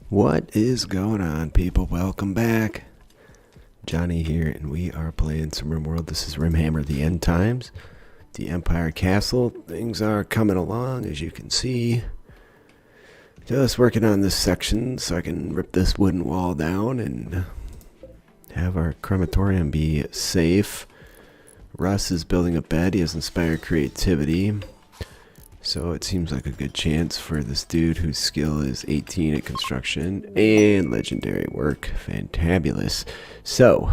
What is going on, people? Welcome back. Johnny here, and we are playing some RimWorld. This is RimHammer, the End Times, the Empire Castle. Things are coming along, as you can see. Just working on this section so I can rip this wooden wall down and have our crematorium be safe. Russ is building a bed. He has inspired creativity. So it seems like a good chance for this dude whose skill is 18 at construction and legendary work. Fantabulous. So,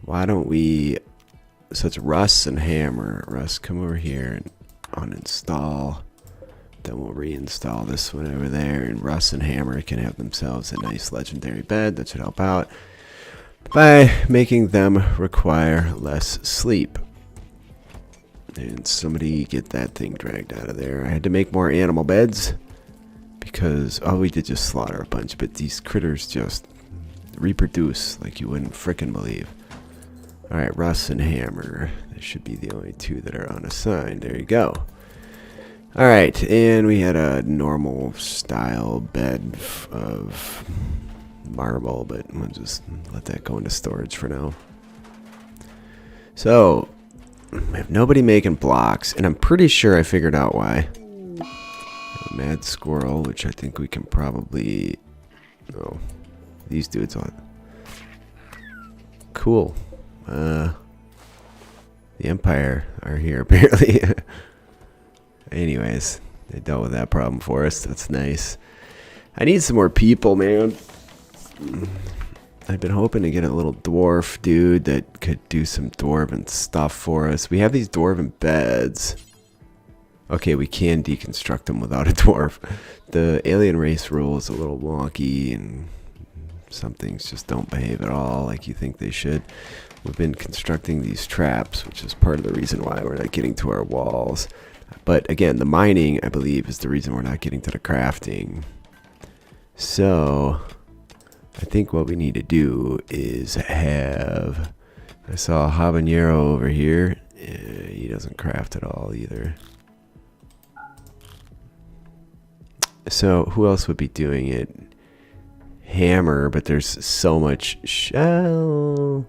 why don't we... So it's Russ and Hammer. Russ, come over here and uninstall. Then we'll reinstall this one over there. And Russ and Hammer can have themselves a nice legendary bed. That should help out by making them require less sleep. And somebody get that thing dragged out of there. I had to make more animal beds because all we did just slaughter a bunch, but these critters just reproduce like you wouldn't frickin' believe. Alright, Russ and Hammer. There should be the only two that are unassigned. There you go. Alright, and we had a normal style bed of marble, but we'll just let that go into storage for now. So, we have nobody making blocks, and I'm pretty sure I figured out why. A mad squirrel, which I think we can probably... Oh, these dudes on. Cool. The Empire are here, apparently. Anyways, they dealt with that problem for us. That's nice. I need some more people, man. I've been hoping to get a little dwarf dude that could do some dwarven stuff for us. We have these dwarven beds. Okay, we can deconstruct them without a dwarf. The alien race rule is a little wonky, and some things just don't behave at all like you think they should. We've been constructing these traps, which is part of the reason why we're not getting to our walls. But again, the mining, I believe, is the reason we're not getting to the crafting. So... I think what we need to do is have... I saw a habanero over here. He doesn't craft at all either. So who else would be doing it? Hammer, but there's so much shell.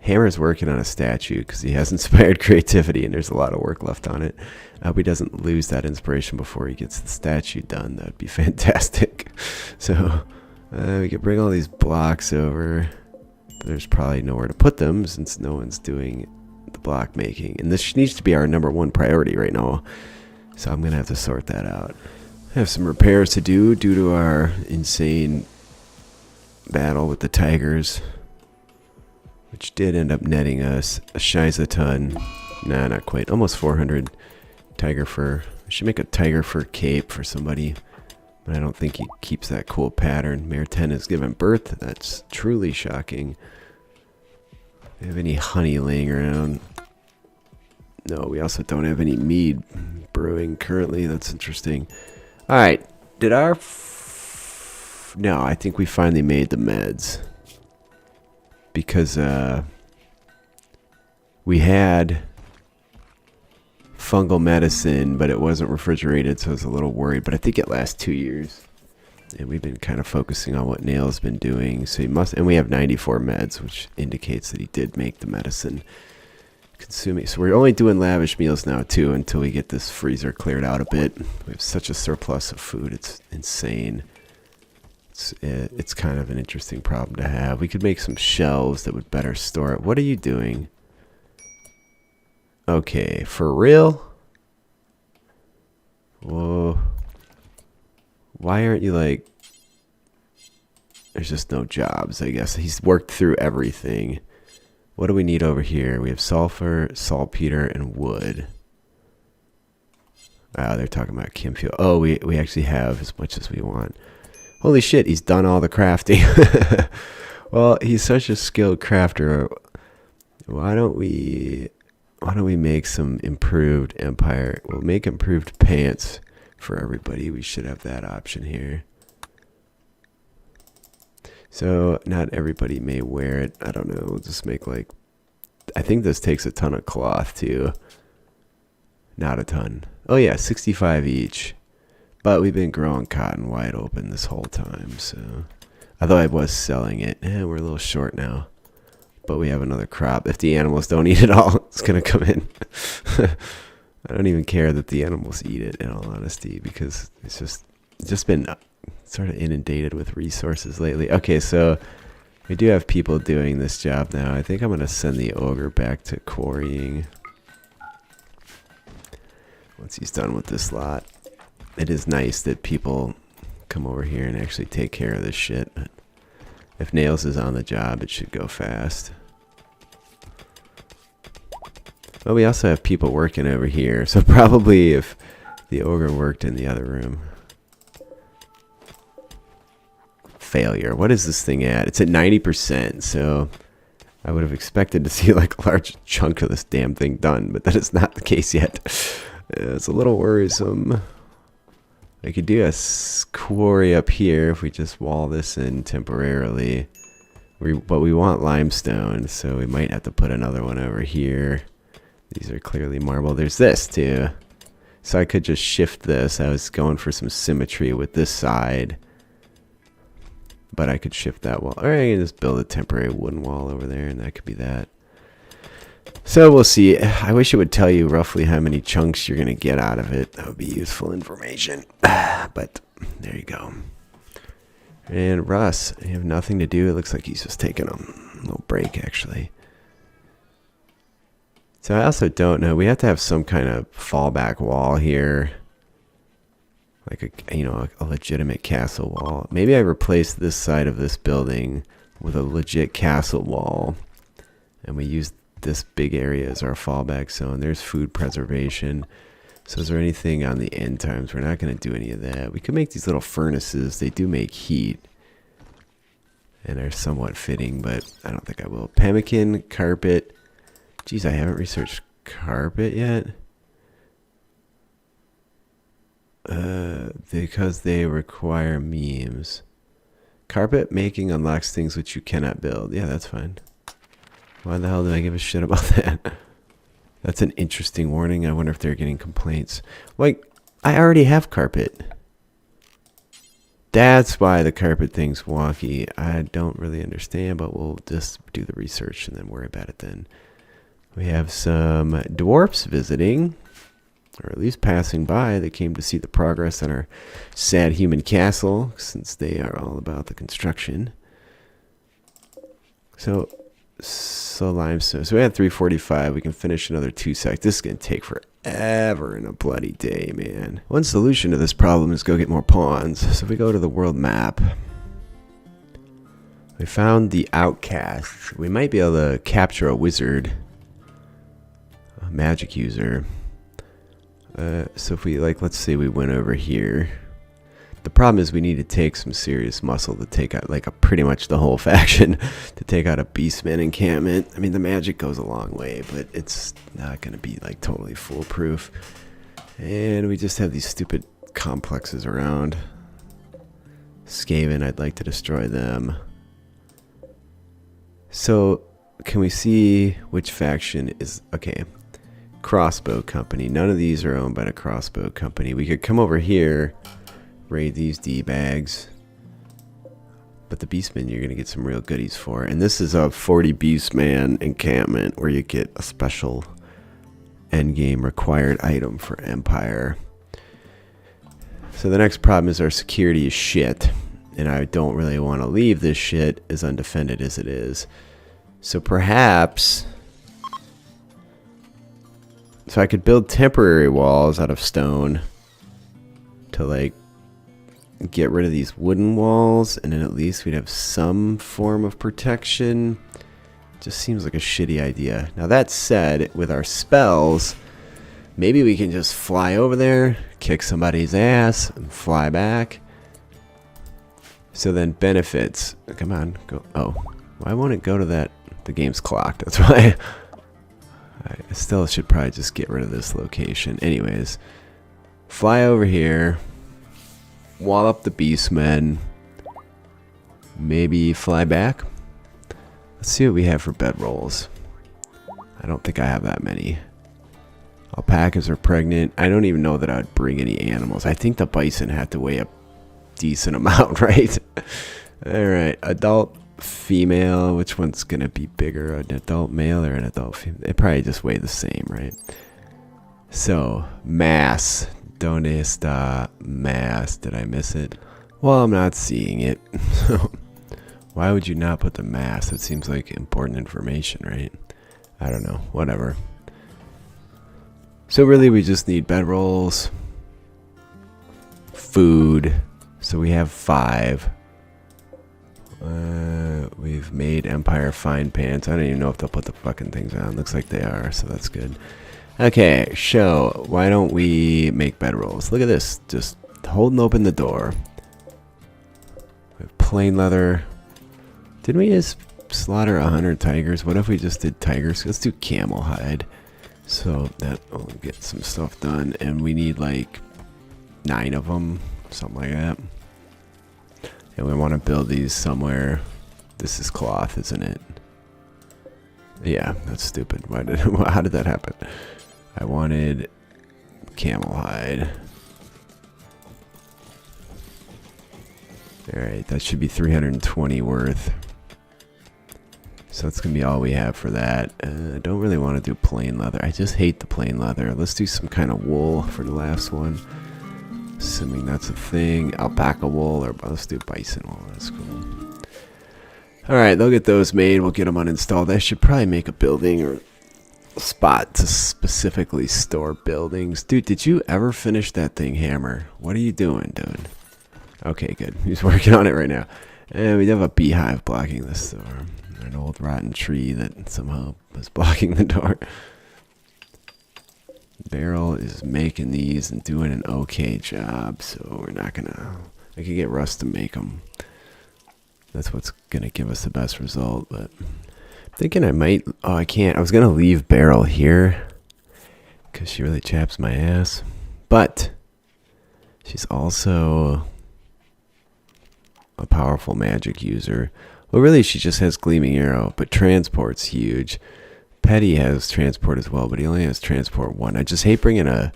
Hammer's working on a statue because he has inspired creativity and there's a lot of work left on it. I hope he doesn't lose that inspiration before he gets the statue done. That would be fantastic. So... we could bring all these blocks over. There's probably nowhere to put them since no one's doing the block making. And this needs to be our #1 priority right now. So I'm going to have to sort that out. I have some repairs to do due to our insane battle with the tigers. Which did end up netting us a shiza ton. Nah, not quite. Almost 400 tiger fur. I should make a tiger fur cape for somebody. I don't think he keeps that cool pattern. Mare 10 has given birth. That's truly shocking. Do we have any honey laying around? No, we also don't have any mead brewing currently. That's interesting. Alright. Did our... No, I think we finally made the meds. Because, we had... fungal medicine, but it wasn't refrigerated, so I was a little worried. But I think it lasts 2 years, and we've been kind of focusing on what Nail's been doing. So he must, and we have 94 meds, which indicates that he did make the medicine. Consuming, so we're only doing lavish meals now too until we get this freezer cleared out a bit. We have such a surplus of food; it's insane. It's kind of an interesting problem to have. We could make some shelves that would better store it. What are you doing? Okay, for real? Whoa. Why aren't you like... There's just no jobs, I guess. He's worked through everything. What do we need over here? We have sulfur, saltpeter, and wood. Oh, they're talking about chem fuel. Oh, we actually have as much as we want. Holy shit, he's done all the crafting. Well, he's such a skilled crafter. Why don't we make some improved Empire? We'll make improved pants for everybody. We should have that option here. So, not everybody may wear it. I don't know. We'll just make like... I think this takes a ton of cloth too. Not a ton. Oh yeah, 65 each. But we've been growing cotton wide open this whole time, so... Although I was selling it. We're a little short now. But we have another crop. If the animals don't eat it all, it's going to come in. I don't even care that the animals eat it, in all honesty, because it's just been sort of inundated with resources lately. Okay, so we do have people doing this job now. I think I'm going to send the ogre back to quarrying once he's done with this lot. It is nice that people come over here and actually take care of this shit. If Nails is on the job, it should go fast. Well, we also have people working over here, so probably if the ogre worked in the other room. Failure. What is this thing at? It's at 90%, so I would have expected to see like a large chunk of this damn thing done, but that is not the case yet. It's a little worrisome. I could do a quarry up here if we just wall this in temporarily. But we want limestone, so we might have to put another one over here. These are clearly marble. There's this too. So I could just shift this. I was going for some symmetry with this side. But I could shift that wall. Or I can just build a temporary wooden wall over there, and that could be that. So we'll see. I wish it would tell you roughly how many chunks you're going to get out of it. That would be useful information. But there you go. And Russ, you have nothing to do. It looks like he's just taking a little break, actually. So I also don't know. We have to have some kind of fallback wall here. Like a legitimate castle wall. Maybe I replace this side of this building with a legit castle wall. And we use this big area as our fallback zone. There's food preservation. So is there anything on the end times? We're not going to do any of that. We could make these little furnaces. They do make heat. And are somewhat fitting, but I don't think I will. Pemmican, carpet. Geez, I haven't researched carpet yet. Because they require memes. Carpet making unlocks things which you cannot build. Yeah, that's fine. Why the hell did I give a shit about that? That's an interesting warning. I wonder if they're getting complaints. Like, I already have carpet. That's why the carpet thing's wonky. I don't really understand, but we'll just do the research and then worry about it then. We have some dwarfs visiting, or at least passing by. They came to see the progress on our sad human castle, since they are all about the construction. So limestone. So we had 345. We can finish another 2 seconds. This is going to take forever in a bloody day, man. One solution to this problem is go get more pawns. So if we go to the world map, we found the outcast. We might be able to capture a wizard, a magic user. So if we, let's say we went over here. The problem is we need to take some serious muscle to take out, pretty much the whole faction, to take out a beastman encampment. I mean, the magic goes a long way, but it's not going to be, totally foolproof. And we just have these stupid complexes around. Skaven, I'd like to destroy them. So, can we see which faction is... Okay, crossbow company. None of these are owned by the crossbow company. We could come over here... raid these D-bags. But the Beastmen you're going to get some real goodies for. And this is a 40 Beastman encampment where you get a special endgame required item for Empire. So the next problem is our security is shit. And I don't really want to leave this shit as undefended as it is. So perhaps... So I could build temporary walls out of stone to get rid of these wooden walls, and then at least we'd have some form of protection. Just seems like a shitty idea. Now that said, with our spells, maybe we can just fly over there, kick somebody's ass, and fly back. So then benefits. Come on, go. Oh, why won't it go to that? The game's clocked. That's why. I still should probably just get rid of this location. Anyways, fly over here. Wall up the beastmen. Maybe fly back. Let's see what we have for bedrolls. I don't think I have that many. Alpacas are pregnant. I don't even know that I'd bring any animals. I think the bison had to weigh a decent amount, right? Alright, adult female. Which one's going to be bigger? An adult male or an adult female? They probably just weigh the same, right? So, mass. Donde está mass? Did I miss it? Well, I'm not seeing it. So, why would you not put the mass? That seems like important information, right? I don't know. Whatever. So really we just need bedrolls, food. So we have 5. We've made Empire fine pants. I don't even know if they'll put the fucking things on. Looks like they are, so that's good. Okay, show. Why don't we make bedrolls? Look at this. Just holding open the door. We have plain leather. Didn't we just slaughter 100 tigers? What if we just did tigers? Let's do camel hide. So that will get some stuff done. And we need like 9 of them. Something like that. And we want to build these somewhere. This is cloth, isn't it? Yeah, that's stupid. How did that happen? I wanted camel hide. Alright, that should be 320 worth. So that's going to be all we have for that. I don't really want to do plain leather. I just hate the plain leather. Let's do some kind of wool for the last one. Assuming that's a thing. Alpaca wool, or let's do bison wool. That's cool. Alright, they'll get those made. We'll get them uninstalled. I should probably make a building or a spot to specifically store buildings. Dude, did you ever finish that thing, Hammer? What are you doing, dude? Okay, good. He's working on it right now. And we have a beehive blocking this door. An old rotten tree that somehow was blocking the door. Beryl is making these and doing an okay job, so we're not gonna... I could get Russ to make them. That's what's gonna give us the best result, but... I'm thinking I might... Oh, I can't. I was gonna leave Beryl here, because she really chaps my ass. But... she's also... a powerful magic user. Well, really, she just has Gleaming Arrow, but Transport's huge. Petty has Transport as well, but he only has Transport 1. I just hate bringing a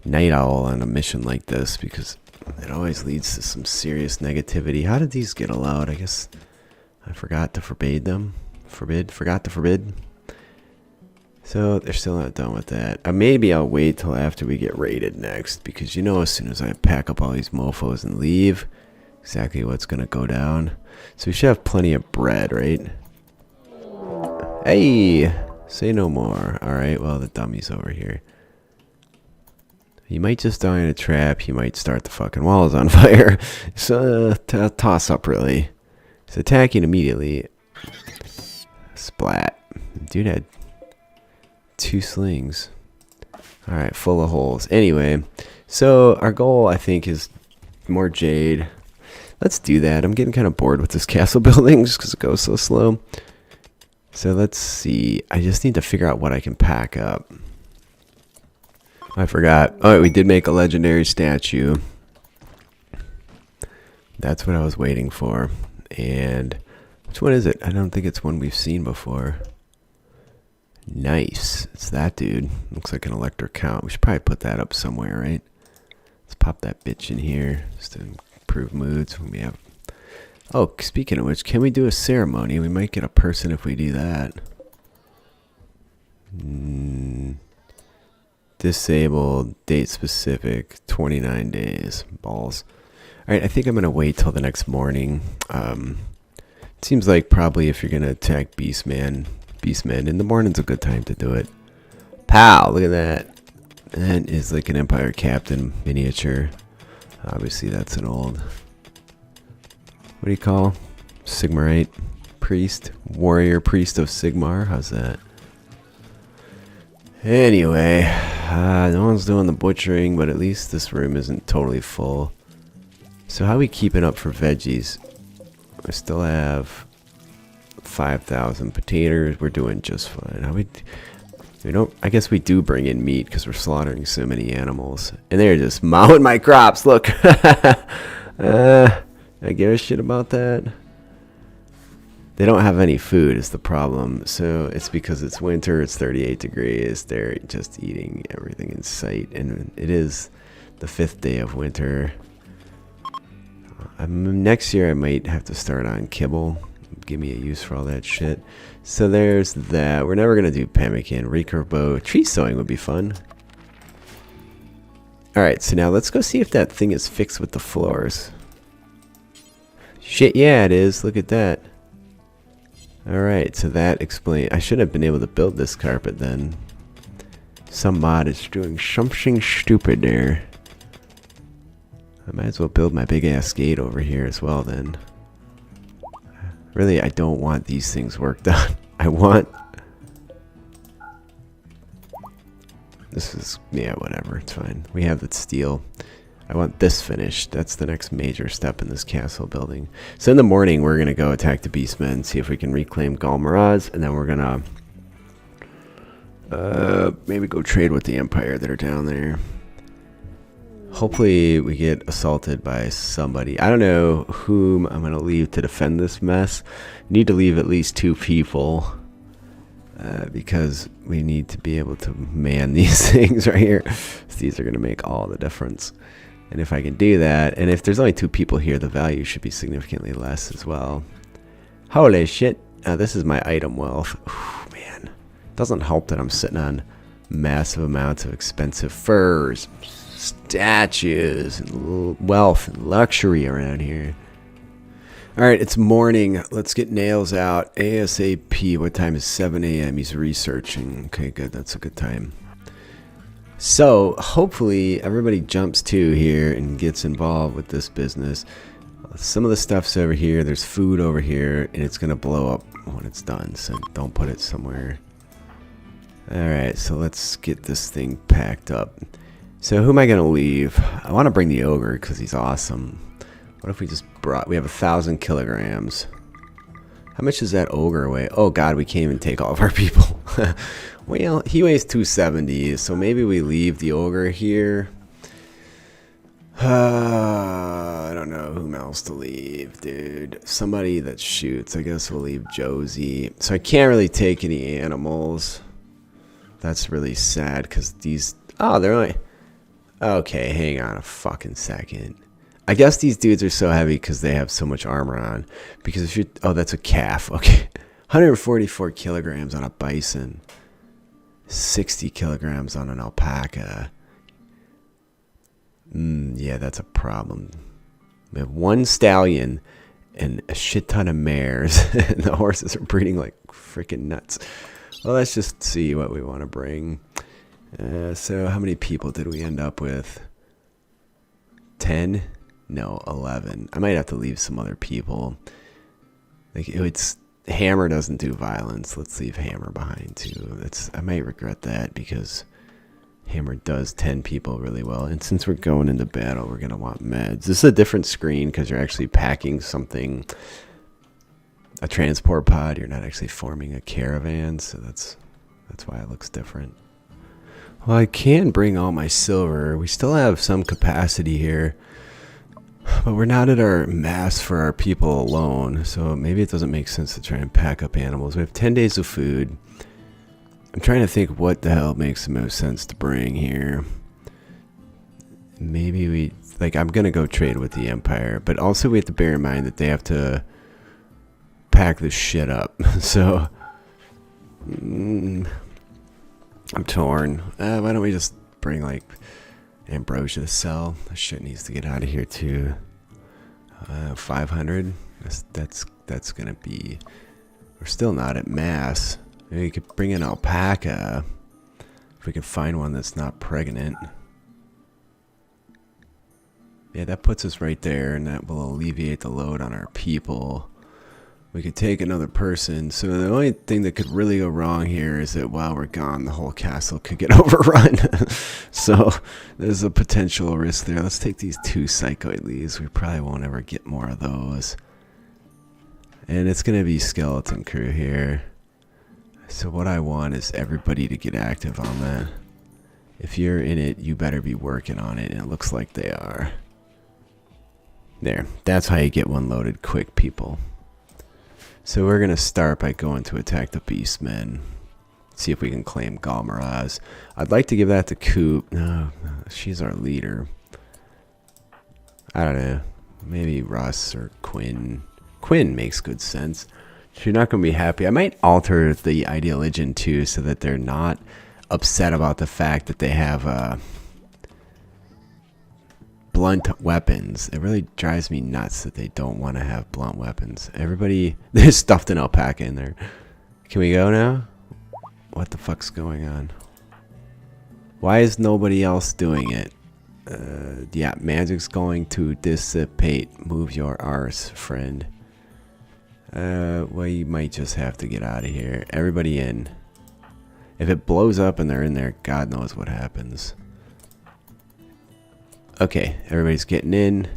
Night Owl on a mission like this, because it always leads to some serious negativity. How did these get allowed? I guess I forgot to forbade them. Forgot to forbid. So they're still not done with that. Maybe I'll wait till after we get raided next, because you know as soon as I pack up all these mofos and leave, exactly what's going to go down. So we should have plenty of bread, right? Hey! Say no more. Alright, well, the dummy's over here. He might just die in a trap. He might start the fucking walls on fire. So, toss up, really. He's attacking immediately. Splat. Dude had 2 slings. Alright, full of holes. Anyway, so our goal, I think, is more jade. Let's do that. I'm getting kind of bored with this castle building just because it goes so slow. So let's see. I just need to figure out what I can pack up. I forgot. Oh, we did make a legendary statue. That's what I was waiting for. And which one is it? I don't think it's one we've seen before. Nice. It's that dude. Looks like an electric count. We should probably put that up somewhere, right? Let's pop that bitch in here just to improve moods when we have... Oh, speaking of which, can we do a ceremony? We might get a person if we do that. Disabled, date specific, 29 days. Balls. Alright, I think I'm going to wait till the next morning. It seems like probably if you're going to attack Beastmen, in the morning's a good time to do it. Pow! Look at that. That is like an Empire Captain miniature. Obviously, that's an old... What do you call? Sigmarite priest? Warrior priest of Sigmar? How's that? Anyway, no one's doing the butchering, but at least this room isn't totally full. So how are we keeping up for veggies? I still have 5,000 potatoes. We're doing just fine. How we don't... I guess we do bring in meat because we're slaughtering so many animals. And they're just mowing my crops. Look. I give a shit about that. They don't have any food is the problem. So it's because it's winter, it's 38 degrees. They're just eating everything in sight. And it is the 5th day of winter. Next year I might have to start on kibble. Give me a use for all that shit. So there's that. We're never going to do pemmican. Recurve bow. Tree sowing would be fun. Alright, so now let's go see if that thing is fixed with the floors. Shit, yeah, it is. Look at that. Alright, so that explains... I should have been able to build this carpet then. Some mod is doing something stupid there. I might as well build my big ass gate over here as well then. Really, I don't want these things worked on. I want... This is... yeah, whatever. It's fine. We have the steel. I want this finished. That's the next major step in this castle building. So in the morning, we're going to go attack the beastmen, see if we can reclaim Ghal Maraz, and then we're going to maybe go trade with the Empire that are down there. Hopefully we get assaulted by somebody. I don't know whom I'm going to leave to defend this mess. Need to leave at least 2 people. Because we need to be able to man these things right here. These are going to make all the difference. And if I can do that, and if there's only 2 people here, the value should be significantly less as well. Holy shit. This is my item wealth. Ooh, man. Doesn't help that I'm sitting on massive amounts of expensive furs, statues, and wealth and luxury around here. Alright, it's morning. Let's get nails out. ASAP. What time is 7 a.m.? He's researching. Okay, good. That's a good time. So, hopefully, everybody jumps to here and gets involved with this business. Some of the stuff's over here. There's food over here, and it's going to blow up when it's done. So, don't put it somewhere. Alright, so let's get this thing packed up. So, who am I going to leave? I want to bring the ogre because he's awesome. What if we just brought... we have 1,000 kilograms. How much does that ogre weigh? Oh god, we can't even take all of our people. Well, he weighs 270, so maybe we leave the ogre here. I don't know whom else to leave, dude. Somebody that shoots. I guess we'll leave Josie. So I can't really take any animals. That's really sad, because these... oh, they're only... okay, hang on a fucking second. I guess these dudes are so heavy because they have so much armor on. Because if you... oh, that's a calf. Okay. 144 kilograms on a bison. 60 kilograms on an alpaca. Yeah, that's a problem. We have 1 stallion and a shit ton of mares. And the horses are breeding like freaking nuts. Well, let's just see what we want to bring. So how many people did we end up with? 10? No, 11. I might have to leave some other people. Like, it's... Hammer doesn't do violence. Let's leave Hammer behind too. I might regret that because Hammer does 10 people really well. And since we're going into battle, we're going to want meds. This is a different screen because you're actually packing something, a transport pod. You're not actually forming a caravan, so that's why it looks different. Well, I can bring all my silver. We still have some capacity here. But we're not at our mass for our people alone, so maybe it doesn't make sense to try and pack up animals. We have 10 days of food. I'm trying to think what the hell makes the most sense to bring here. Maybe we... like, I'm going to go trade with the Empire, but also we have to bear in mind that they have to pack this shit up. So, I'm torn. Why don't we just bring, like... Ambrosia to sell. That shit needs to get out of here too. 500. That's gonna be... we're still not at mass. Maybe we could bring in alpaca. If we could find one that's not pregnant. Yeah, that puts us right there, and that will alleviate the load on our people. We could take another person. So the only thing that could really go wrong here is that while we're gone, the whole castle could get overrun. So there's a potential risk there. Let's take these 2 psychoid leaves. We probably won't ever get more of those. And it's going to be skeleton crew here. So what I want is everybody to get active on that. If you're in it, you better be working on it. And it looks like they are. There. That's how you get one loaded quick, people. So we're going to start by going to attack the Beastmen. See if we can claim Ghal Maraz. I'd like to give that to Coop. No, she's our leader. I don't know. Maybe Russ or Quinn. Quinn makes good sense. She's not going to be happy. I might alter the Ideologian too so that they're not upset about the fact that they have blunt weapons. It really drives me nuts that they don't want to have blunt weapons. Everybody, there's stuffed an alpaca in there. Can we go now? What the fuck's going on? Why is nobody else doing it? Yeah, magic's going to dissipate. Move your arse, friend. Well, you might just have to get out of here. Everybody in. If it blows up and they're in there, God knows what happens. Okay, everybody's getting in.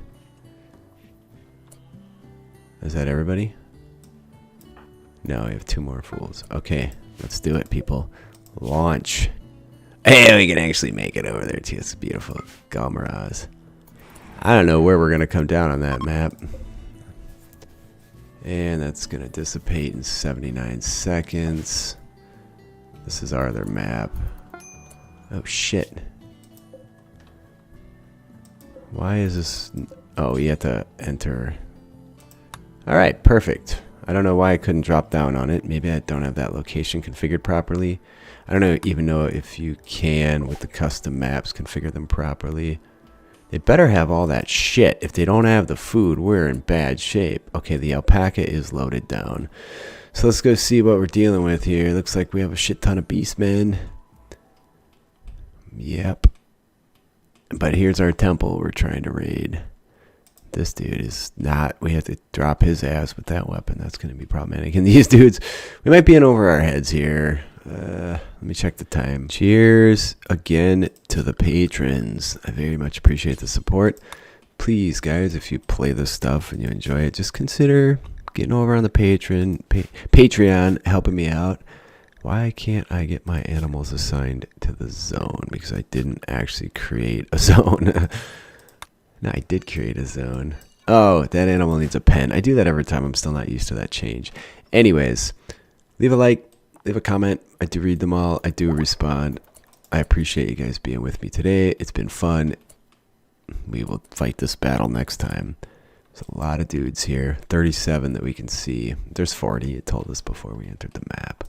Is that everybody? No, we have 2 more fools. Okay, let's do it, people. Launch. Hey, we can actually make it over there, too. It's beautiful. Ghal Maraz. I don't know where we're going to come down on that map. And that's going to dissipate in 79 seconds. This is our other map. Oh, shit. Why is this? Oh, you have to enter. Alright, perfect. I don't know why I couldn't drop down on it. Maybe I don't have that location configured properly. I don't even know if you can, with the custom maps, configure them properly. They better have all that shit. If they don't have the food, we're in bad shape. Okay, the alpaca is loaded down. So let's go see what we're dealing with here. Looks like we have a shit ton of beastmen. Yep. But here's our temple we're trying to raid. This dude is not... We have to drop his ass with that weapon. That's going to be problematic. And these dudes, we might be in over our heads here. Let me check the time. Cheers again to the patrons. I very much appreciate the support. Please, guys, if you play this stuff and you enjoy it, just consider getting over on the Patreon, helping me out. Why can't I get my animals assigned to the zone? Because I didn't actually create a zone. No, I did create a zone. Oh, that animal needs a pen. I do that every time. I'm still not used to that change. Anyways, leave a like, leave a comment. I do read them all. I do respond. I appreciate you guys being with me today. It's been fun. We will fight this battle next time. There's a lot of dudes here. 37 that we can see. There's 40. It told us before we entered the map.